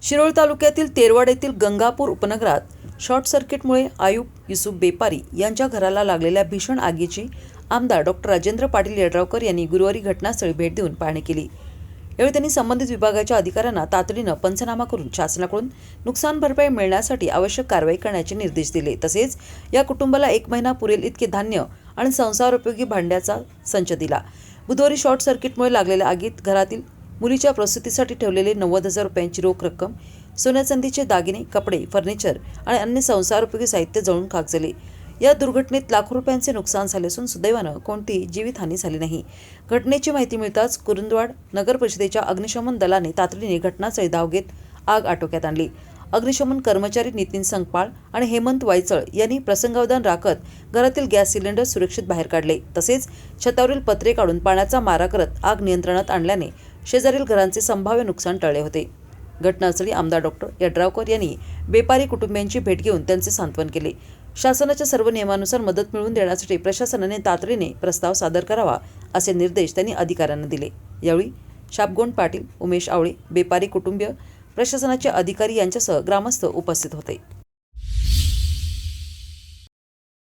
शिरोळ तालुक्यातील तेरवाड येथील गंगापूर उपनगरात शॉर्ट सर्किटमुळे आयुब युसुफ बेपारी यांच्या घराला लागलेल्या भीषण आगीची आमदार डॉक्टर राजेंद्र पाटील यड्रावकर यांनी गुरुवारी घटनास्थळी भेट देऊन पाहणी केली। यावेळी त्यांनी संबंधित विभागाच्या अधिकाऱ्यांना तातडीने पंचनामा करून शासनाकडून नुकसान भरपाई मिळण्यासाठी आवश्यक कारवाई करण्याचे निर्देश दिले। तसेच या कुटुंबाला 1 महिना पुरेल इतके धान्य आणि संसारोपयोगी भांड्याचा संच दिला। बुधवारी शॉर्ट सर्किटमुळे लागलेल्या आगीत घरातील मुलीच्या प्रसूतीसाठी ठेवलेले 90,000 रुपयांची रोख रक्कम, सोन्या चांदीचे दागिने, कपडे, फर्निचर आणि अन्य संसारोपयोगी साहित्य जळून खाक झाले। या दुर्घटनेत लाखो रुपयांचे नुकसान झाले असून सुदैवाने कोणतीही जीवितहानी झाली नाही। घटनेची माहिती मिळताच कुरुंदवाड नगर परिषदेच्या अग्निशमन दलाने तातडीने घटनास्थळी धाव घेत आग आटोक्यात आणली। अग्निशमन कर्मचारी नितीन संकपाळ आणि हेमंत वायचळ यांनी प्रसंगावधान राखत घरातील गॅस सिलेंडर सुरक्षित बाहेर काढले। तसेच छतावरील पत्रे काढून पाण्याचा मारा करत आग नियंत्रणात आणल्याने शेजारील घरांचे संभाव्य नुकसान टळले होते। घटनास्थळी आमदार डॉक्टर यड्रावकर यांनी बेपारी कुटुंबियांची भेट घेऊन त्यांचे सांत्वन केले। शासनाच्या सर्व नियमानुसार मदत मिळवून देण्यासाठी प्रशासनाने तातडीने प्रस्ताव सादर करावा असे निर्देश त्यांनी अधिकाऱ्यांना दिले। यावेळी शापगोंड पाटील, उमेश आवळे, बेपारी कुटुंबीय, प्रशासनाचे अधिकारी यांच्यासह ग्रामस्थ उपस्थित होते।